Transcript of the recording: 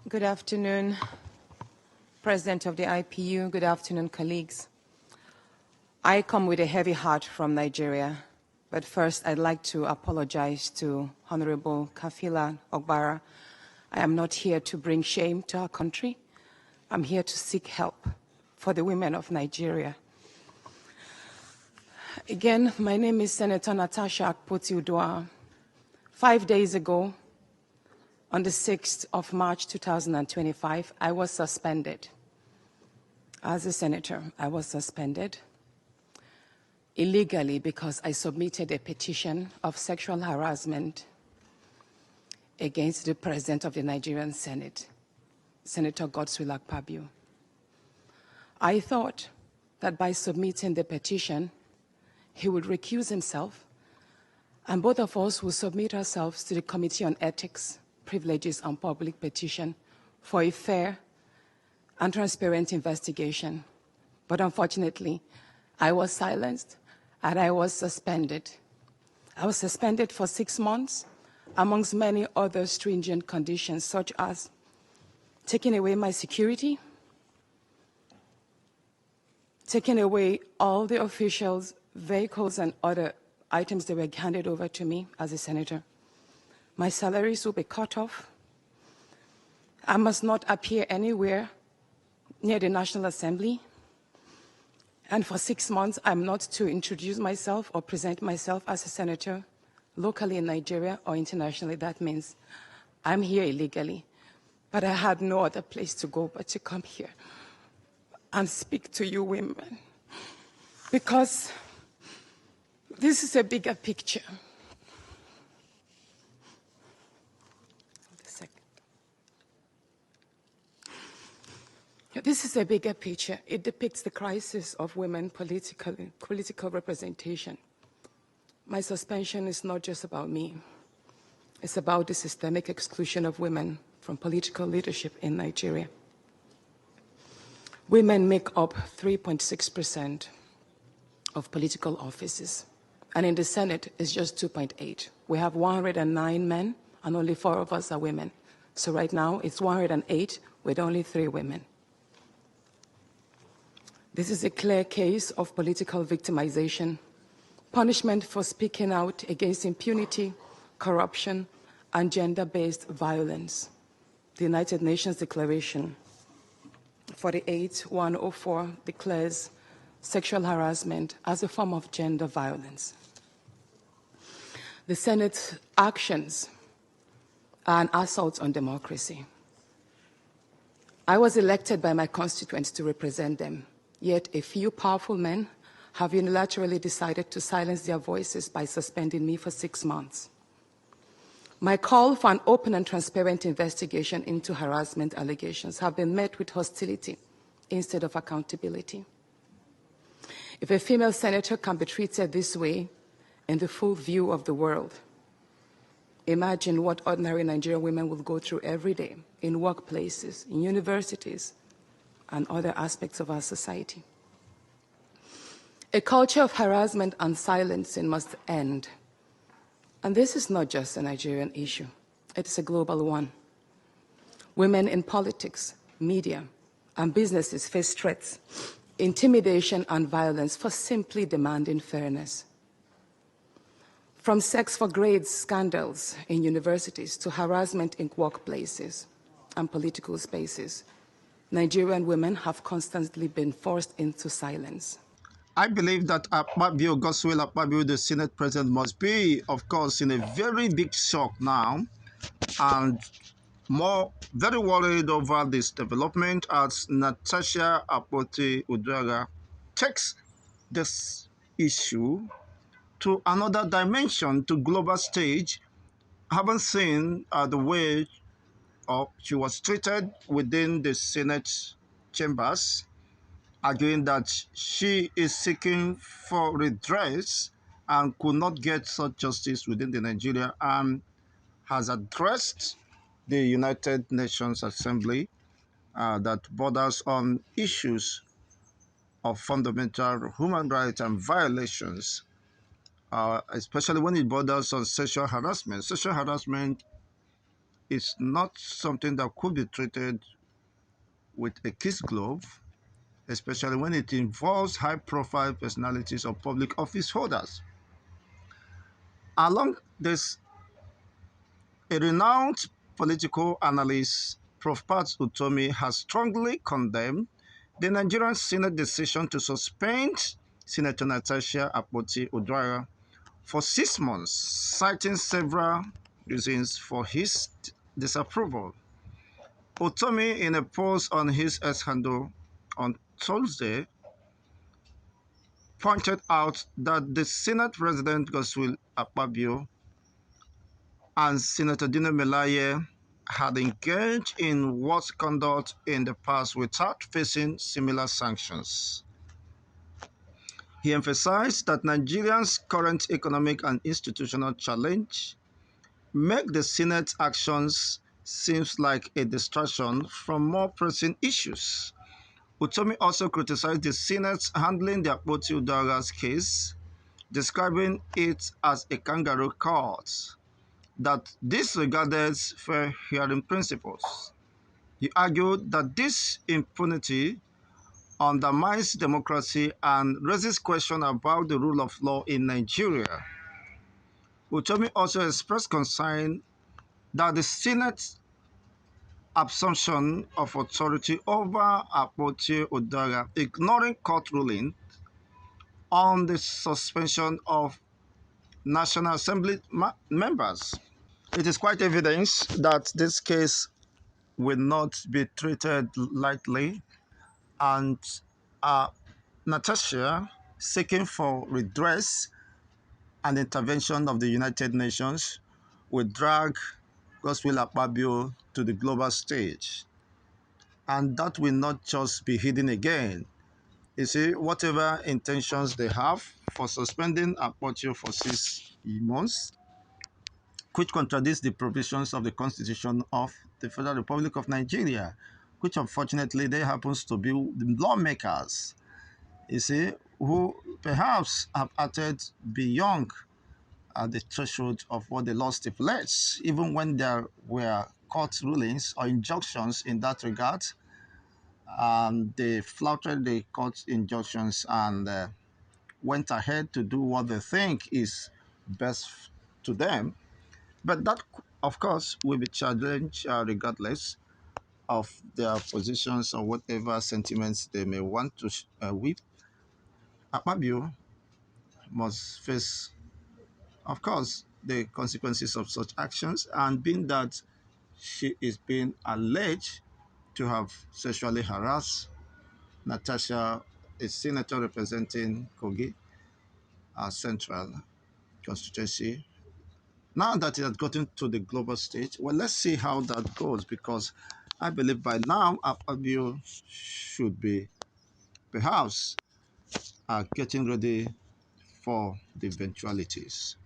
Good afternoon, President of the IPU. Good afternoon, colleagues. I come with a heavy heart from Nigeria, but first I'd like to apologize to Honorable Kafila Ogbara. I am not here to bring shame to our country. I'm here to seek help for the women of Nigeria. Again, my name is Senator Natasha Akpabio. 5 days ago, on the 6th of March 2025, I was suspended. As a senator, I was suspended illegally because I submitted a petition of sexual harassment against the President of the Nigerian Senate, Senator Godswill Akpabio. I thought that by submitting the petition, he would recuse himself, and both of us will submit ourselves to the Committee on Ethics, Privileges and Public Petition for a fair and transparent investigation. But unfortunately, I was silenced and I was suspended. I was suspended for 6 months, amongst many other stringent conditions, such as taking away my security, taking away all the officials, vehicles, and other items that were handed over to me as a senator. My salaries will be cut off. I must not appear anywhere near the National Assembly. And for 6 months, I'm not to introduce myself or present myself as a senator locally in Nigeria or internationally. That means I'm here illegally. But I had no other place to go but to come here and speak to you women. Because this is a bigger picture. This is a bigger picture. It depicts the crisis of women political representation. My suspension is not just about me. It's about the systemic exclusion of women from political leadership in Nigeria. Women make up 3.6% of political offices, and in the Senate, it's just 2.8. We have 109 men, and only 4 of us are women. So right now, it's 108 with only 3 women. This is a clear case of political victimization, punishment for speaking out against impunity, corruption, and gender-based violence. The United Nations Declaration 48/104 declares sexual harassment as a form of gender violence. The Senate's actions are an assault on democracy. I was elected by my constituents to represent them. Yet a few powerful men have unilaterally decided to silence their voices by suspending me for 6 months. My call for an open and transparent investigation into harassment allegations have been met with hostility instead of accountability. If a female senator can be treated this way in the full view of the world, imagine what ordinary Nigerian women will go through every day in workplaces, in universities, and other aspects of our society. A culture of harassment and silencing must end. And this is not just a Nigerian issue. It is a global one. Women in politics, media, and businesses face threats, intimidation, and violence for simply demanding fairness. From sex for grades scandals in universities to harassment in workplaces and political spaces, Nigerian women have constantly been forced into silence. I believe that Akpabio, Godswill Akpabio, the Senate President, must be, of course, in a very big shock now and very worried over this development as Natasha Akpabio takes this issue to another dimension, to global stage. I haven't seen the way she was treated within the Senate chambers, arguing that she is seeking for redress and could not get such justice within the Nigeria, and has addressed the United Nations Assembly that borders on issues of fundamental human rights and violations, especially when it borders on sexual harassment. Sexual harassment is not something that could be treated with a kiss glove, especially when it involves high-profile personalities or public office holders. Along this, a renowned political analyst, Prof. Pat Utomi, has strongly condemned the Nigerian Senate decision to suspend Senator Natasha Akpoti-Oduara for 6 months, citing several reasons for his disapproval. Utomi, in a post on his X handle on Thursday, pointed out that the Senate President Godswill Akpabio and Senator Dino Melaye had engaged in worse conduct in the past without facing similar sanctions. He emphasized that Nigeria's current economic and institutional challenge make the Senate's actions seems like a distraction from more pressing issues. Utomi also criticized the Senate's handling the Akpoti Udara's case, describing it as a kangaroo court that disregarded fair hearing principles. He argued that this impunity undermines democracy and raises questions about the rule of law in Nigeria. Utomi also expressed concern that the Senate's assumption of authority over Akpoti Udara, ignoring court ruling on the suspension of National Assembly members. It is quite evident that this case will not be treated lightly, and uh, Natasha, seeking for redress and intervention of the United Nations, will drag Godswill Akpabio to the global stage. And that will not just be hidden again. You see, whatever intentions they have for suspending Akpabio for 6 months, which contradicts the provisions of the Constitution of the Federal Republic of Nigeria, which unfortunately they happens to be the lawmakers, you see, who perhaps have acted beyond the threshold of what the law stipulates, even when there were court rulings or injunctions in that regard. They flouted the court injunctions and went ahead to do what they think is best to them. But that, of course, will be challenged regardless of their positions or whatever sentiments they may want to with. Akpabio must face, of course, the consequences of such actions, and being that she is being alleged to have sexually harassed Natasha, a senator representing Kogi Central constituency. Now that it has gotten to the global stage, well, let's see how that goes, because I believe by now Akpabio should be perhaps getting ready for the eventualities.